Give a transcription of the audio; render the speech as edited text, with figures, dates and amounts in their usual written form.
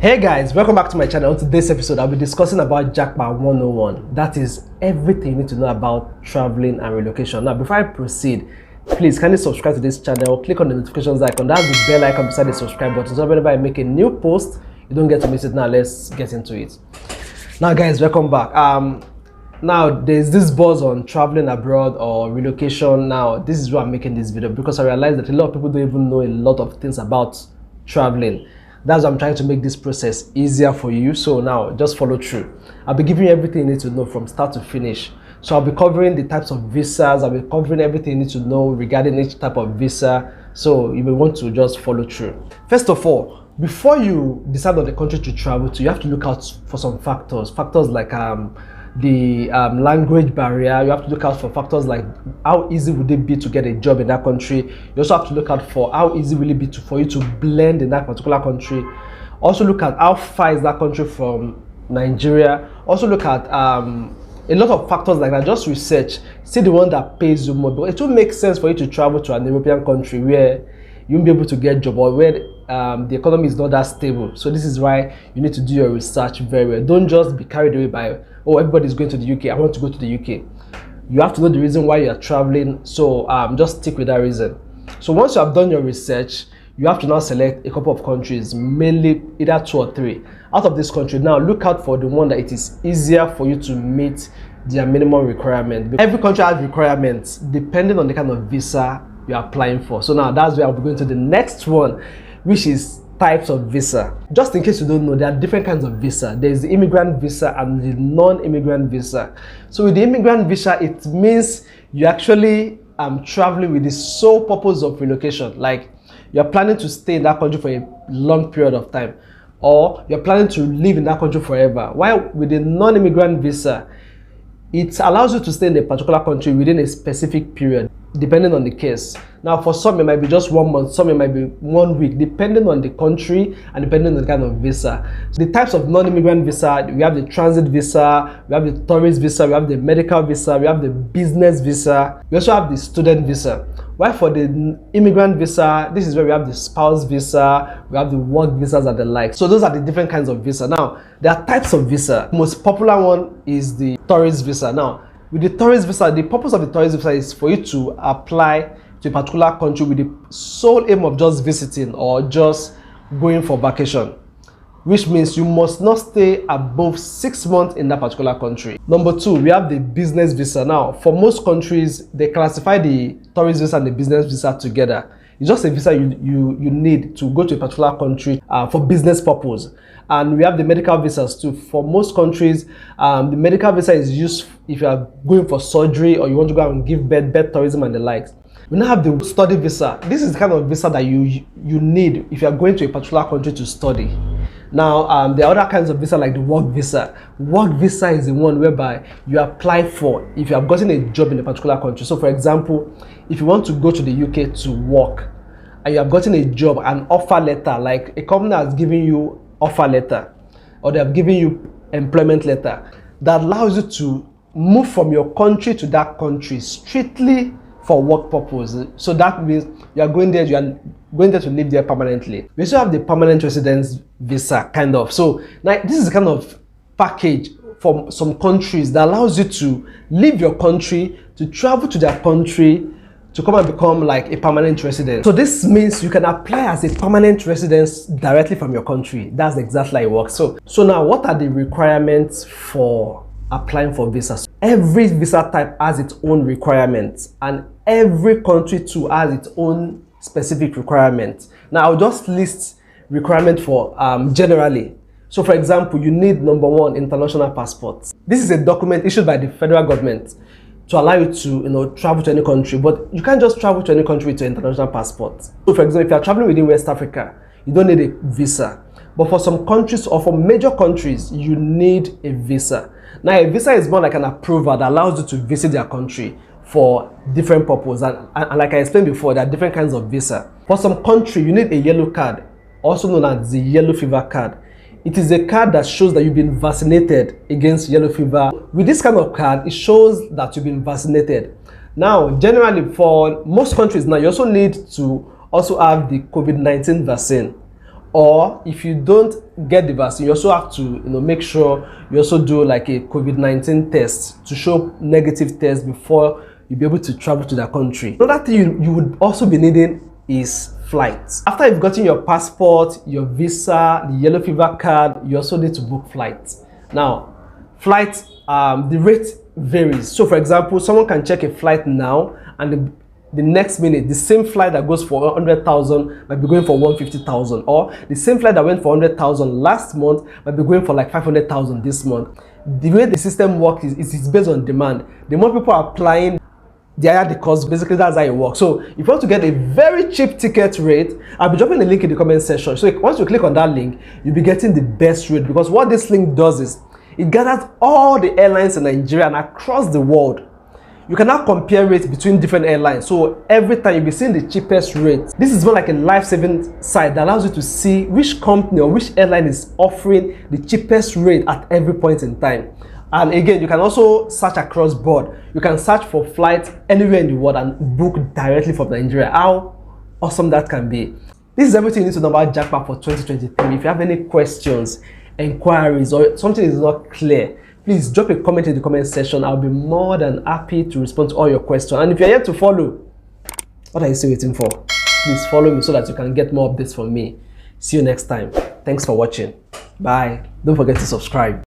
Hey guys, welcome back to my channel. On today's episode, I'll be discussing about Jackpot 101. That is everything you need to know about traveling and relocation. Now, before I proceed, please kindly subscribe to this channel. Click on the notifications icon. That's the bell icon beside the subscribe button. So whenever I make a new post, you don't get to miss it. Now, let's get into it. Now, guys, welcome back. Now, there's this buzz on traveling abroad or relocation. Now, this is why I'm making this video, because I realized that a lot of people don't even know a lot of things about traveling. That's why I'm trying to make this process easier for you. So now just follow through. I'll be giving you everything you need to know from start to finish. So I'll be covering the types of visas. I'll be covering everything you need to know regarding each type of visa. So you may want to just follow through. First of all, before you decide on the country to travel to, you have to look out for some factors. Factors like the language barrier. You have to look out for factors like how easy would it be to get a job in that country. You also have to look out for how easy will it be for you to blend in that particular country. Also look at how far is that country from Nigeria. Also look at a lot of factors like that. Just research, see the one that pays you more, but it will make sense for you to travel to an European country where you won't be able to get a job, or where the economy is not that stable. So this is why you need to do your research very well. Don't just be carried away by, oh, everybody's going to the UK, I want to go to the UK. You have to know the reason why you are traveling. So just stick with that reason. So once you have done your research, you have to now select a couple of countries, mainly either 2 or 3. Out of this country, now look out for the one that it is easier for you to meet their minimum requirement. Every country has requirements depending on the kind of visa you're applying for. So now that's where I'll be going to the next one, which is types of visa. Just in case you don't know, there are different kinds of visa. There's the immigrant visa and the non-immigrant visa. So with the immigrant visa, it means you actually traveling with the sole purpose of relocation. Like you're planning to stay in that country for a long period of time, or you're planning to live in that country forever. While with the non-immigrant visa, it allows you to stay in a particular country within a specific period, depending on the case. Now, for some, it might be just 1 month, some it might be 1 week, depending on the country and depending on the kind of visa. So the types of non-immigrant visa, we have the transit visa, we have the tourist visa, we have the medical visa, we have the business visa, we also have the student visa. While for the immigrant visa, this is where we have the spouse visa, we have the work visas and the like. So those are the different kinds of visa. Now, there are types of visa. The most popular one is the tourist visa. Now, with the tourist visa, the purpose of the tourist visa is for you to apply to a particular country with the sole aim of just visiting or just going for vacation, which means you must not stay above 6 months in that particular country. Number 2, we have the business visa. Now, for most countries, they classify the tourist visa and the business visa together. It's just a visa you need to go to a particular country for business purpose. And we have the medical visas too. For most countries, the medical visa is used if you are going for surgery or you want to go and give birth tourism and the likes. We now have the study visa. This is the kind of visa that you need if you are going to a particular country to study. Now, there are other kinds of visa like the work visa. Work visa is the one whereby you apply for if you have gotten a job in a particular country. So, for example, if you want to go to the UK to work and you have gotten a job, an offer letter, like a company has given you offer letter or they have given you employment letter that allows you to move from your country to that country strictly for work purpose. So that means you are going there to live there permanently. We also have the permanent residence visa, kind of. So now this is the kind of package from some countries that allows you to leave your country, to travel to their country, to come and become like a permanent resident. So this means you can apply as a permanent resident directly from your country. That's exactly how it works. So now what are the requirements for applying for visas? Every visa type has its own requirements, and every country too has its own specific requirements. Now I'll just list requirements for generally. So for example, you need number 1, international passports. This is a document issued by the federal government to allow you to travel to any country, but you can't just travel to any country with your international passport. So for example, if you're traveling within West Africa, you don't need a visa. But for some countries or for major countries, you need a visa. Now, a visa is more like an approval that allows you to visit their country for different purposes. And like I explained before, there are different kinds of visa. For some country, you need a yellow card, also known as the yellow fever card. It is a card that shows that you've been vaccinated against yellow fever. With this kind of card, it shows that you've been vaccinated. Now, generally, for most countries now, you also need to also have the COVID-19 vaccine. Or if you don't get the vaccine, you also have to make sure you also do like a COVID-19 test to show negative test before you'll be able to travel to that country. Another thing you would also be needing is flights. After you've gotten your passport, your visa, the yellow fever card, you also need to book flights. Now, flights, the rate varies. So for example, someone can check a flight now, and the next minute, the same flight that goes for 100,000 might be going for 150,000, or the same flight that went for 100,000 last month might be going for like 500,000 this month. The way the system works is based on demand. The more people are applying, the higher the cost. Basically, that's how it works. So if you want to get a very cheap ticket rate, I'll be dropping a link in the comment section. So once you click on that link, you'll be getting the best rate, because what this link does is it gathers all the airlines in Nigeria and across the world. You can now compare rates between different airlines. So every time you'll be seeing the cheapest rate. This is more like a life-saving site that allows you to see which company or which airline is offering the cheapest rate at every point in time. And again, you can also search across board. You can search for flights anywhere in the world and book directly from Nigeria. How awesome that can be. This is everything you need to know about Jackpot for 2023. If you have any questions, inquiries, or something is not clear, please drop a comment in the comment section. I'll be more than happy to respond to all your questions. And if you're yet to follow, what are you still waiting for? Please follow me so that you can get more updates from me. See you next time. Thanks for watching. Bye. Don't forget to subscribe.